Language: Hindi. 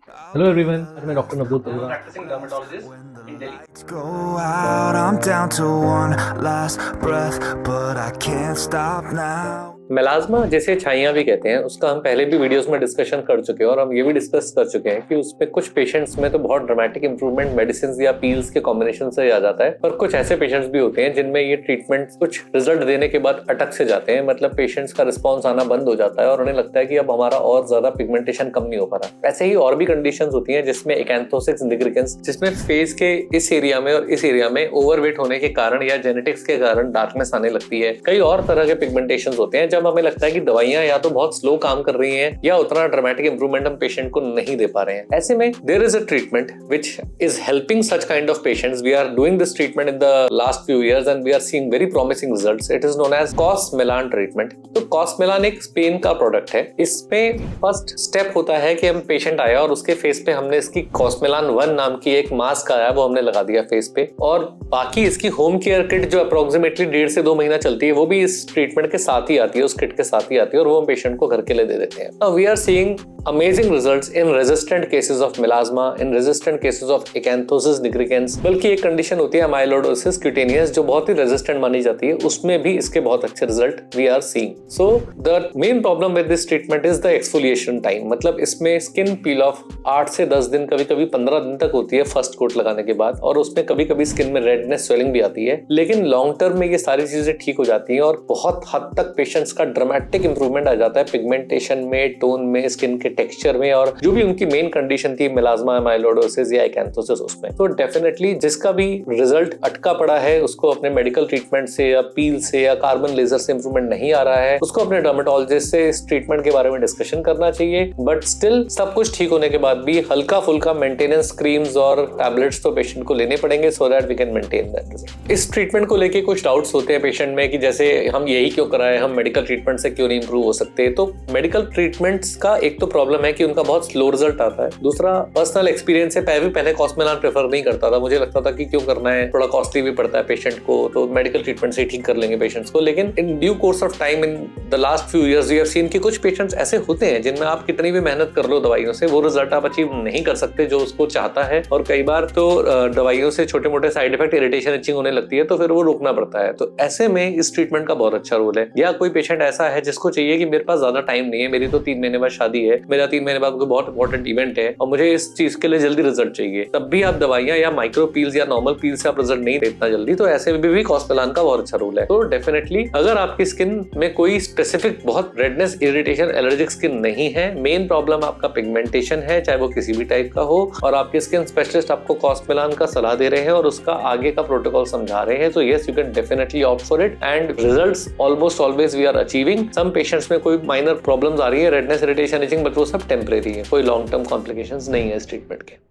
हेलो एवरीवन, मैं डॉक्टर नवदीप तलवार, practicing dermatologist in Delhi. Lights go out, I'm down to one last breath, but I can't stop now. Melasma जिसे छाइयाँ भी कहते हैं, उसका हम पहले भी वीडियोस में डिस्कशन कर चुके हैं और हम ये भी डिस्कस कर चुके हैं कि उसमें कुछ पेशेंट्स में तो बहुत ड्रामेटिक इंप्रूवमेंट मेडिसिन या पील्स के कॉम्बिनेशन से आ जाता है, पर कुछ ऐसे पेशेंट्स भी होते हैं जिनमें ये ट्रीटमेंट कुछ रिजल्ट देने के बाद अटक से जाते हैं। मतलब पेशेंट्स का रिस्पॉन्स आना बंद हो जाता है और उन्हें लगता है कि अब हमारा और ज्यादा पिगमेंटेशन कम नहीं हो पा रहा। ऐसे ही और भी कंडीशंस होती हैं जिसमें एकैंथोसिस निग्रिकेंस, जिसमें फेस के इस एरिया में और इस एरिया में ओवरवेट होने के कारण या जेनेटिक्स के कारण डार्कनेस आने लगती है। कई और तरह के पिगमेंटेशन होते हैं जब हमें लगता है कि दवाइयां या तो बहुत स्लो काम कर रही हैं या उतना ड्रामेटिक इंप्रूवमेंट हम पेशेंट को नहीं दे पा रहे हैं। ऐसे में there is a treatment which is helping such kind of patients. We are doing this treatment in the last few years and we are seeing very promising results. It is known as Cosmelan treatment. तो कॉस्मेलान एक स्पेन का प्रोडक्ट है। इसमें फर्स्ट स्टेप होता है कि हम पेशेंट आया और उसके फेस पे हमने इसकी कॉस्मेलान 1 नाम की एक मास्क आया, वो हमने लगा दिया फेस पे, और बाकी इसकी होम केयर किट जो अप्रोक्सीमेटली 1.5 से 2 महीना चलती है वो भी इस ट्रीटमेंट के साथ ही आती है, उस किट के साथ ही आती है, और वो हम पेशेंट को घर के लिए दे देते हैं। Now we are seeing amazing results in resistant cases of melasma, in resistant cases of acanthosis nigricans। बल्कि एक कंडीशन होती है amyloidosis cutaneous जो बहुत ही रेजिस्टेंट मानी जाती है, उसमें भी इसके बहुत अच्छे result we are seeing. So the main problem with this treatment is the exfoliation time. मतलब इसमें स्किन पील ऑफ 8 से 10 दिन, कभी कभी 15 दिन तक होती है फर्स्ट कोट लगाने के बाद, और उसमें कभी कभी स्किन में रेडनेस, स्वेलिंग भी आती है। लेकिन लॉन्ग टर्म में ये सारी चीजें ठीक हो जाती हैं और बहुत हद तक पेशेंट्स का ड्रामेटिक इंप्रूवमेंट आ जाता है पिगमेंटेशन में, टोन में, स्किन के टेक्सचर में, और जो भी उनकी मेन कंडीशन थी मेलाज्मा, एमाइलोइडोसिस या एकैंथोसिस, उसमें। तो डेफिनेटली जिसका भी रिजल्ट अटका पड़ा है, उसको अपने मेडिकल ट्रीटमेंट से या पील से या कार्बन लेजर से इंप्रूवमेंट नहीं आ रहा है, उसको अपने डर्मेटोलॉजिस्ट से इस ट्रीटमेंट के बारे में डिस्कशन करना चाहिए। बट स्टिल सब कुछ ठीक होने के बाद भी हल्का फुल्का मेंटेनेंस क्रीम्स और टैबलेट्स तो पेशेंट को लेने पड़ेंगे so that we can maintain that result. इस ट्रीटमेंट को लेके कुछ डाउट्स होते हैं पेशेंट में कि जैसे हम यही क्यों कराएं, हम मेडिकल ट्रीटमेंट से क्यों नहीं इंप्रूव हो सकते। तो मेडिकल ट्रीटमेंट्स का एक तो प्रॉब्लम है कि उनका बहुत स्लो रिजल्ट आता है। दूसरा पर्सनल एक्सपीरियंस है, पहले कॉस्मेलान प्रेफर नहीं करता था। मुझे लगता था कि क्यों करना है, थोड़ा कॉस्टली भी पड़ता है पेशेंट को, तो मेडिकल ट्रीटमेंट से ही ठीक कर लेंगे पेशेंट्स को। लेकिन in due course of time, in the last few years we have seen कि कुछ पेशेंट्स ऐसे होते हैं जिनमें आप कितनी भी मेहनत कर लो दवाइयों से, वो रिजल्ट आप अचीव नहीं कर सकते जो उसको चाहता है, और कई बार तो दवाइयों से छोटे मोटे साइड इफेक्ट, इरिटेशन, इचिंग होने लगती है, तो फिर वो रोकना पड़ता है। तो ऐसे में इस ट्रीटमेंट का बहुत अच्छा रोल है। या कोई पेशेंट ऐसा है जिसको चाहिए कि मेरे पास ज्यादा टाइम नहीं है, मेरी तो 3 महीने बाद शादी है, मेरा 3 महीने बाद कोई बहुत इंपॉर्टेंट इवेंट है और मुझे इस चीज के लिए जल्दी रिजल्ट चाहिए, तब भी आप दवाइयां या माइक्रो पील्स या नॉर्मल पील्स से आप रिजल्ट नहीं देना जल्दी, तो ऐसे में भी कॉस्मेलान का बहुत अच्छा रोल है। तो डेफिनेटली अगर आपकी स्किन में कोई स्पेसिफिक बहुत रेडनेस, इरिटेशन, एलर्जिक स्किन नहीं है, मेन प्रॉब्लम आपका पिगमेंटेशन है, चाहे वो किसी भी टाइप का हो, और आपके स्किन स्पेशलिस्ट आपको कॉस्मेलान का सलाह दे रहे हैं और उसका आगे का प्रोटोकॉल समझा रहे हैं, तो yes, you can definitely opt for it and results almost always we are achieving. Some patients में कोई माइनर प्रॉब्लम्स आ रही है, रेडनेस, इरिटेशन, इचिंग, बट वो सब टेम्परेरी है, कोई लॉन्ग टर्म कॉम्प्लिकेशंस नहीं है इस ट्रीटमेंट के।